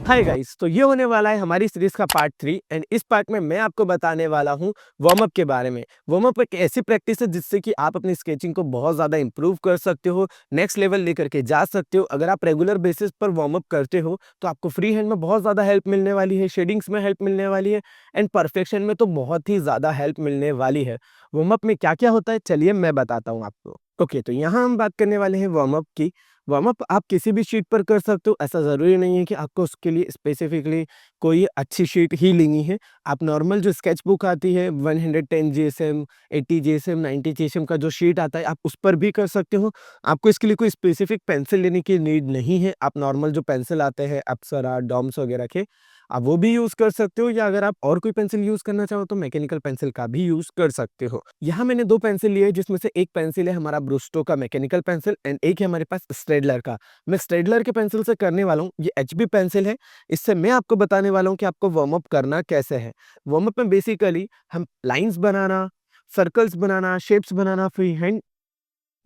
Hi guys, तो ये होने वाला है हमारी सीरीज का पार्ट 3 एंड इस पार्ट में मैं आपको बताने वाला हूँ वार्म अप के बारे में। वार्म अप एक ऐसी प्रैक्टिस है जिससे कि आप अपनी स्केचिंग को बहुत ज़्यादा इंप्रूव कर सकते हो, नेक्स्ट लेवल लेकर के जा सकते हो। अगर आप रेगुलर बेसिस पर वार्म अप करते हो तो आपको फ्री हैंड में बहुत ज़्यादा हेल्प मिलने वाली है, शेडिंग्स में हेल्प मिलने वाली है एंड परफेक्शन में तो बहुत ही ज़्यादा हेल्प मिलने वाली है। वार्म अप में क्या क्या होता है चलिए मैं बताता हूँ आपको। ओके, तो यहाँ हम बात करने वाले हैं वार्म अप की। वार्म अप आप किसी भी शीट पर कर सकते हो, ऐसा ज़रूरी नहीं है कि आपको उसके लिए स्पेसिफिकली कोई अच्छी शीट ही लेनी है। आप नॉर्मल जो स्केच बुक आती है 110 जीएसएम, 80 जीएसएम, 90 जीएसएम का जो शीट आता है आप उस पर भी कर सकते हो। आपको इसके लिए कोई स्पेसिफिक पेंसिल लेने की नीड नहीं है। आप नॉर्मल जो पेंसिल आते हैं अप्सरा, डॉम्स वगैरह के, आप वो भी यूज़ कर सकते हो या अगर आप और कोई पेंसिल यूज़ करना चाहो तो मैकेनिकल पेंसिल का भी यूज़ कर सकते हो। यहाँ मैंने 2 पेंसिल लिए जिसमें से एक पेंसिल है हमारा ब्रूस्टो का मैकेनिकल पेंसिल एंड एक है हमारे पास स्टेडलर का। मैं स्टेडलर के पेंसिल से करने वाला हूँ, ये एचबी पेंसिल है। इससे मैं आपको बताने वाला हूँ कि आपको वार्म अप करना कैसे है। वार्म अप में बेसिकली हम लाइन्स बनाना, सर्कल्स बनाना, शेप्स बनाना फ्री हैंड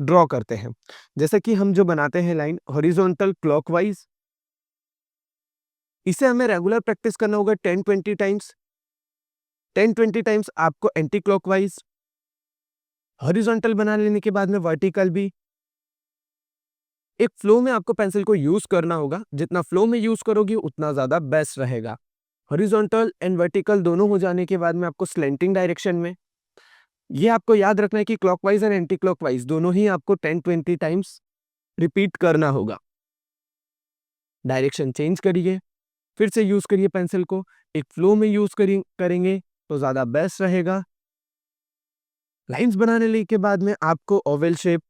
ड्रॉ करते हैं। जैसे कि हम जो बनाते हैं लाइन हॉरिजॉन्टल क्लॉकवाइज़, इसे हमें रेगुलर प्रैक्टिस करना होगा 10-20 टाइम्स। 10-20 टाइम्स आपको एंटी क्लॉकवाइज हॉरिजॉन्टल बना लेने के बाद में वर्टिकल भी। एक फ्लो में आपको पेंसिल को यूज करना होगा, जितना फ्लो में यूज करोगे उतना ज्यादा बेस्ट रहेगा। हॉरिजॉन्टल एंड वर्टिकल दोनों हो जाने के बाद में आपको स्लेंटिंग डायरेक्शन में, ये आपको याद रखना है कि क्लॉकवाइज एंड एंटी क्लॉकवाइज दोनों ही आपको 10-20 टाइम्स रिपीट करना होगा। डायरेक्शन चेंज करिए, फिर से यूज करिए पेंसिल को, एक फ्लो में यूज करेंगे तो ज्यादा बेस्ट रहेगा। लाइंस बनाने के बाद में आपको Oval shape,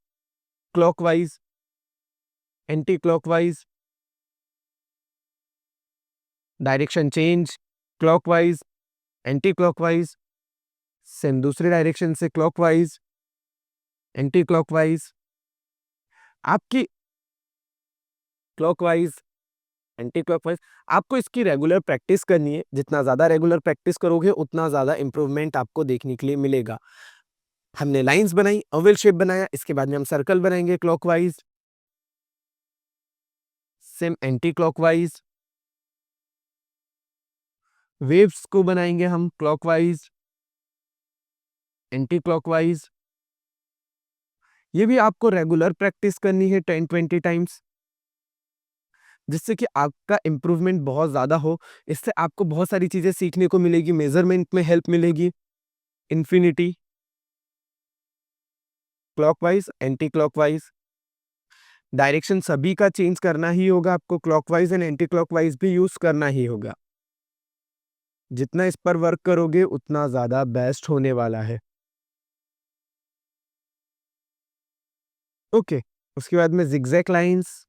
clockwise, anti clockwise, direction change, clockwise, anti clockwise, same दूसरे डायरेक्शन से क्लॉकवाइज, एंटी क्लॉकवाइज, आपकी क्लॉकवाइज, एंटी क्लॉकवाइज। आपको इसकी रेगुलर प्रैक्टिस करनी है। जितना ज़्यादा रेगुलर प्रैक्टिस करोगे उतना ज़्यादा इंप्रूवमेंट आपको देखने के लिए मिलेगा। हमने लाइंस बनाई, ओवल शेप बनाया, इसके बाद में हम सर्कल बनाएंगे clockwise, same anti clockwise, waves को बनाएंगे हम क्लॉकवाइज, एंटी क्लॉकवाइज। ये भी आपको रेगुलर प्रैक्टिस करनी है 10-20 टाइम्स, जिससे कि आपका इम्प्रूवमेंट बहुत ज़्यादा हो। इससे आपको बहुत सारी चीज़ें सीखने को मिलेगी, मेजरमेंट में हेल्प मिलेगी। Infinity, clockwise, anti clockwise, direction सभी का चेंज करना ही होगा आपको, क्लॉकवाइज एंड एंटी क्लॉकवाइज भी यूज करना ही होगा। जितना इस पर वर्क करोगे उतना ज़्यादा बेस्ट होने वाला है। ओके, उसके बाद में जिगजैग लाइंस,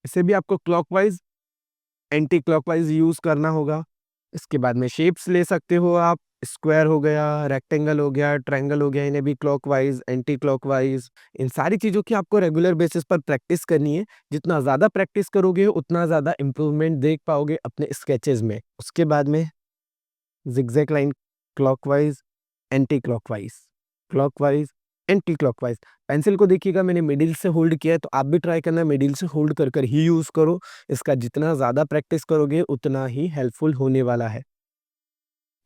इसे भी आपको क्लॉकवाइज, एंटी क्लॉकवाइज यूज करना होगा। इसके बाद में शेप्स ले सकते हो आप, स्क्वायर हो गया, रेक्टेंगल हो गया, ट्रायंगल हो गया, इन्हें भी क्लॉकवाइज, एंटी क्लॉकवाइज। इन सारी चीज़ों की आपको रेगुलर बेसिस पर प्रैक्टिस करनी है। जितना ज़्यादा प्रैक्टिस करोगे उतना ज़्यादा इंप्रूवमेंट देख पाओगे अपने स्केचेस में। उसके बाद में zigzag line, clockwise, anti clockwise, clockwise, anti clockwise. Pencil को देखिएगा मैंने मिडिल से होल्ड किया है, तो आप भी ट्राई करना मिडिल से होल्ड कर कर ही यूज़ करो। इसका जितना ज़्यादा प्रैक्टिस करोगे उतना ही हेल्पफुल होने वाला है।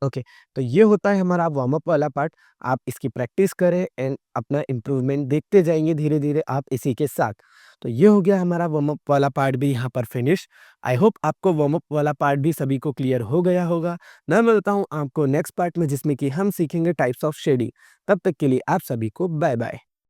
ओके, तो ये होता है हमारा वार्म अप वाला पार्ट। आप इसकी प्रैक्टिस करें एंड अपना इम्प्रूवमेंट देखते जाएंगे धीरे धीरे आप इसी के साथ। तो ये हो गया हमारा वार्म अप वाला पार्ट भी यहाँ पर फिनिश। आई होप आपको वार्म अप वाला पार्ट भी सभी को क्लियर हो गया होगा। मैं मिलता हूँ आपको नेक्स्ट पार्ट में जिसमें कि हम सीखेंगे टाइप्स ऑफ शेडिंग। तब तक के लिए आप सभी को बाय बाय।